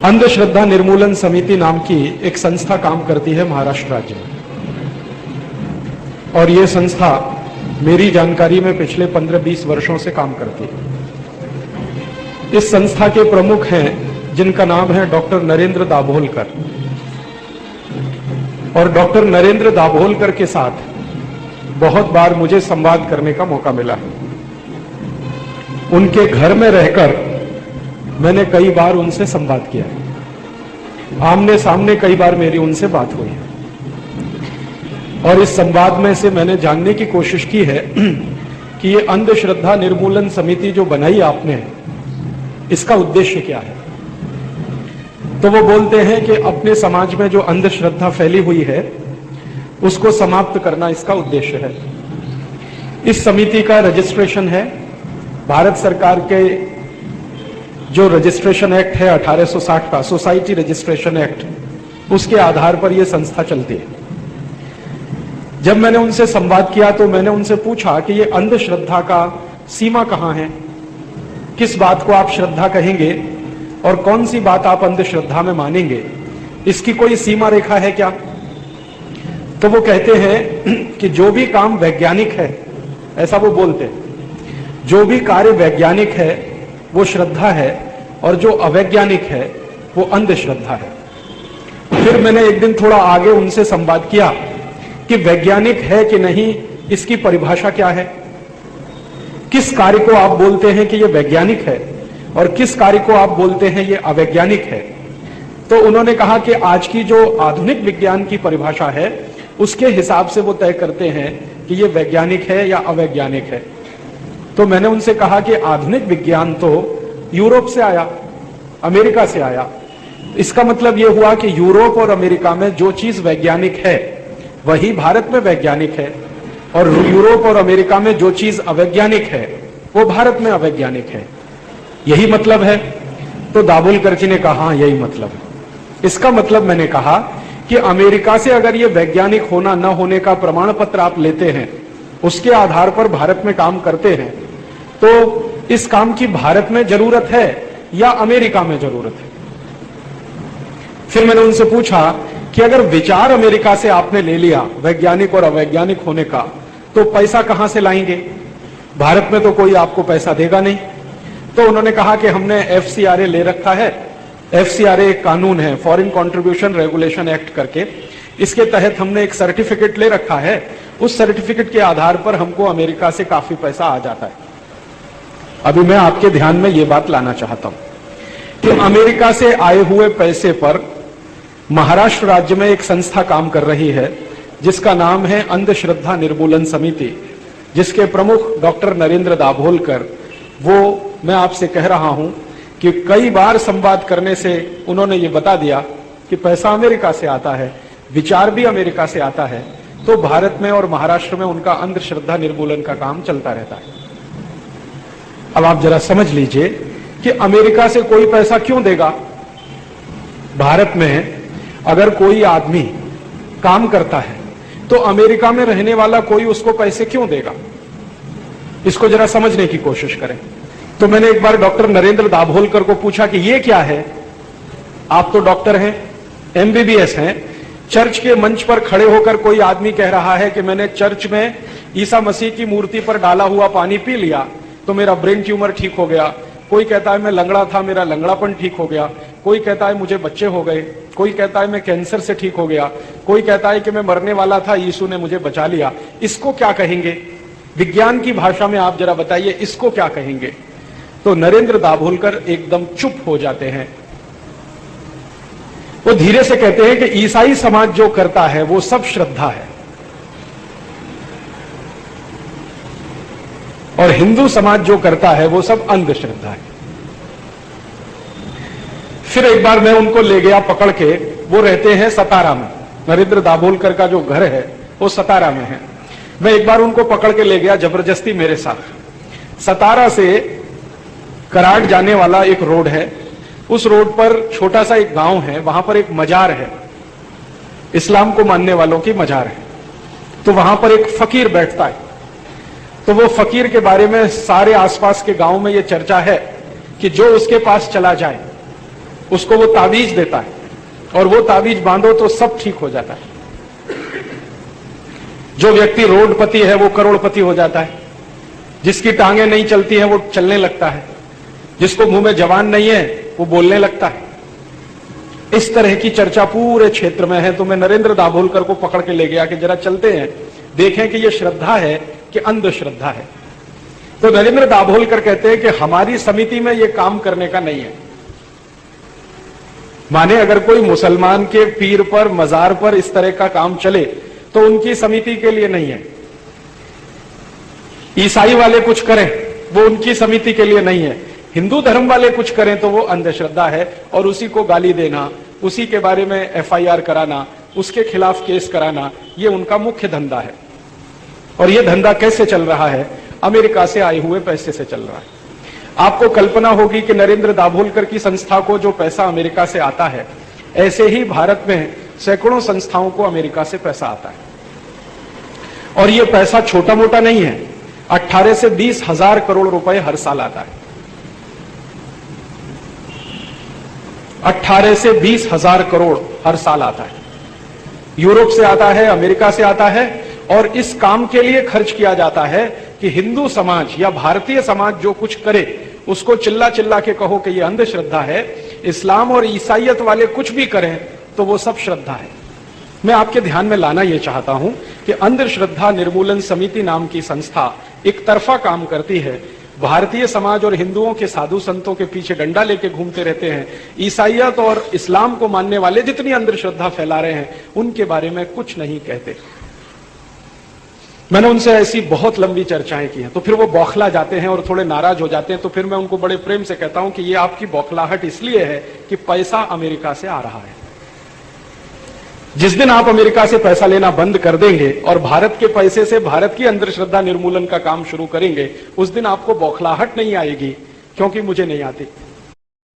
अंधश्रद्धा निर्मूलन समिति नाम की एक संस्था काम करती है महाराष्ट्र राज्य में, और ये संस्था मेरी जानकारी में पिछले 15-20 वर्षों से काम करती है। इस संस्था के प्रमुख हैं जिनका नाम है डॉक्टर नरेंद्र दाभोलकर, और डॉक्टर नरेंद्र दाभोलकर के साथ बहुत बार मुझे संवाद करने का मौका मिला है। उनके घर में रहकर मैंने कई बार उनसे संवाद किया है, आमने सामने कई बार मेरी उनसे बात हुई है, और इस संवाद में से मैंने जानने की कोशिश की है कि ये अंधश्रद्धा निर्मूलन समिति जो बनाई आपने, इसका उद्देश्य क्या है। तो वो बोलते हैं कि अपने समाज में जो अंधश्रद्धा फैली हुई है उसको समाप्त करना इसका उद्देश्य है। इस समिति का रजिस्ट्रेशन है भारत सरकार के जो रजिस्ट्रेशन एक्ट है 1860 का, सोसाइटी रजिस्ट्रेशन एक्ट, उसके आधार पर यह संस्था चलती है। जब मैंने उनसे संवाद किया तो मैंने उनसे पूछा कि ये अंधश्रद्धा का सीमा कहां है, किस बात को आप श्रद्धा कहेंगे और कौन सी बात आप अंधश्रद्धा में मानेंगे, इसकी कोई सीमा रेखा है क्या। तो वो कहते हैं कि जो भी काम वैज्ञानिक है, ऐसा वो बोलते हैं, जो भी कार्य वैज्ञानिक है वो श्रद्धा है, और जो अवैज्ञानिक है वो अंधश्रद्धा है। फिर मैंने एक दिन थोड़ा आगे उनसे संवाद किया कि वैज्ञानिक है कि नहीं, इसकी परिभाषा क्या है, किस कार्य को आप बोलते हैं कि ये वैज्ञानिक है और किस कार्य को आप बोलते हैं ये अवैज्ञानिक है। तो उन्होंने कहा कि आज की जो आधुनिक विज्ञान की परिभाषा है उसके हिसाब से वो तय करते हैं कि ये वैज्ञानिक है या अवैज्ञानिक है। तो मैंने उनसे कहा कि आधुनिक विज्ञान तो यूरोप से आया, अमेरिका से आया। इसका मतलब यह हुआ कि यूरोप और अमेरिका में जो चीज वैज्ञानिक है वही भारत में वैज्ञानिक है, और यूरोप और अमेरिका में जो चीज अवैज्ञानिक है वो भारत में अवैज्ञानिक है। यही मतलब है। तो दाभोलकर जी ने कहा हाँ, यही मतलब है। इसका मतलब मैंने कहा कि अमेरिका से अगर ये वैज्ञानिक होना न होने का प्रमाण पत्र आप लेते हैं, उसके आधार पर भारत में काम करते हैं, तो इस काम की भारत में जरूरत है या अमेरिका में जरूरत है। फिर मैंने उनसे पूछा कि अगर विचार अमेरिका से आपने ले लिया वैज्ञानिक और अवैज्ञानिक होने का, तो पैसा कहां से लाएंगे, भारत में तो कोई आपको पैसा देगा नहीं। तो उन्होंने कहा कि हमने FCRA ले रखा है। FCRA एक कानून है, फॉरेन कंट्रीब्यूशन रेगुलेशन एक्ट करके, इसके तहत हमने एक सर्टिफिकेट ले रखा है। उस सर्टिफिकेट के आधार पर हमको अमेरिका से काफी पैसा आ जाता है। अभी मैं आपके ध्यान में यह बात लाना चाहता हूं कि अमेरिका से आए हुए पैसे पर महाराष्ट्र राज्य में एक संस्था काम कर रही है जिसका नाम है अंधश्रद्धा निर्मूलन समिति, जिसके प्रमुख डॉक्टर नरेंद्र दाभोलकर, वो मैं आपसे कह रहा हूं कि कई बार संवाद करने से उन्होंने ये बता दिया कि पैसा अमेरिका से आता है, विचार भी अमेरिका से आता है, तो भारत में और महाराष्ट्र में उनका अंधश्रद्धा निर्मूलन का काम चलता रहता है। अब आप जरा समझ लीजिए कि अमेरिका से कोई पैसा क्यों देगा। भारत में अगर कोई आदमी काम करता है तो अमेरिका में रहने वाला कोई उसको पैसे क्यों देगा, इसको जरा समझने की कोशिश करें। तो मैंने एक बार डॉक्टर नरेंद्र दाभोलकर को पूछा कि ये क्या है, आप तो डॉक्टर हैं, MBBS हैं, चर्च के मंच पर खड़े होकर कोई आदमी कह रहा है कि मैंने चर्च में ईसा मसीह की मूर्ति पर डाला हुआ पानी पी लिया तो मेरा ब्रेन ट्यूमर ठीक हो गया। कोई कहता है मैं लंगड़ा था, मेरा लंगड़ापन ठीक हो गया। कोई कहता है मुझे बच्चे हो गए। कोई कहता है मैं कैंसर से ठीक हो गया। कोई कहता है कि मैं मरने वाला था, यीशु ने मुझे बचा लिया। इसको क्या कहेंगे, विज्ञान की भाषा में आप जरा बताइए, इसको क्या कहेंगे। तो नरेंद्र दाभोलकर एकदम चुप हो जाते हैं। वो धीरे से कहते हैं कि ईसाई समाज जो करता है वो सब श्रद्धा है, और हिंदू समाज जो करता है वो सब अंधश्रद्धा है। फिर एक बार मैं उनको ले गया पकड़ के, वो रहते हैं सतारा में, नरेंद्र दाभोलकर का जो घर है वो सतारा में है। मैं एक बार उनको पकड़ के ले गया जबरदस्ती मेरे साथ। सतारा से कराड़ जाने वाला एक रोड है, उस रोड पर छोटा सा एक गांव है, वहां पर एक मजार है, इस्लाम को मानने वालों की मजार है। तो वहां पर एक फकीर बैठता है। तो वो फकीर के बारे में सारे आसपास के गांव में ये चर्चा है कि जो उसके पास चला जाए उसको वो ताबीज देता है और वो ताबीज बांधो तो सब ठीक हो जाता है। जो व्यक्ति रोडपति है वो करोड़पति हो जाता है, जिसकी टांगे नहीं चलती है वो चलने लगता है, जिसको मुंह में जबान नहीं है वो बोलने लगता है। इस तरह की चर्चा पूरे क्षेत्र में है। तो मैं नरेंद्र दाभोलकर को पकड़ के ले गया कि जरा चलते हैं, देखें कि ये श्रद्धा है कि अंधश्रद्धा है। तो नरेंद्र दाभोलकर कहते हैं कि हमारी समिति में ये काम करने का नहीं है। माने अगर कोई मुसलमान के पीर पर, मजार पर इस तरह का काम चले तो उनकी समिति के लिए नहीं है। ईसाई वाले कुछ करें वो उनकी समिति के लिए नहीं है। हिंदू धर्म वाले कुछ करें तो वो अंधश्रद्धा है और उसी को गाली देना, उसी के बारे में एफआईआर कराना, उसके खिलाफ केस कराना, ये उनका मुख्य धंधा है। और ये धंधा कैसे चल रहा है? अमेरिका से आए हुए पैसे से चल रहा है। आपको कल्पना होगी कि नरेंद्र दाभोलकर की संस्था को जो पैसा अमेरिका से आता है, ऐसे ही भारत में सैकड़ों संस्थाओं को अमेरिका से पैसा आता है। और ये पैसा छोटा मोटा नहीं है, 18 से 20 हजार करोड़ रुपए हर साल आता है। 18 से 20 हजार करोड़ हर साल आता है। यूरोप से आता है, अमेरिका से आता है और इस काम के लिए खर्च किया जाता है कि हिंदू समाज या भारतीय समाज जो कुछ करे उसको चिल्ला चिल्ला के कहो कि ये अंधश्रद्धा है। इस्लाम और ईसाइयत वाले कुछ भी करें तो वो सब श्रद्धा है। मैं आपके ध्यान में लाना यह चाहता हूं कि अंधश्रद्धा निर्मूलन समिति नाम की संस्था एक तरफा काम करती है। भारतीय समाज और हिंदुओं के साधु संतों के पीछे डंडा लेके घूमते रहते हैं। ईसाइयत और इस्लाम को मानने वाले जितनी अंधश्रद्धा फैला रहे हैं उनके बारे में कुछ नहीं कहते। मैंने उनसे ऐसी बहुत लंबी चर्चाएं की हैं, तो फिर वो बौखला जाते हैं और थोड़े नाराज हो जाते हैं। तो फिर मैं उनको बड़े प्रेम से कहता हूं कि ये आपकी बौखलाहट इसलिए है कि पैसा अमेरिका से आ रहा है। जिस दिन आप अमेरिका से पैसा लेना बंद कर देंगे और भारत के पैसे से भारत की अंधश्रद्धा निर्मूलन का काम शुरू करेंगे, उस दिन आपको बौखलाहट नहीं आएगी, क्योंकि मुझे नहीं आती।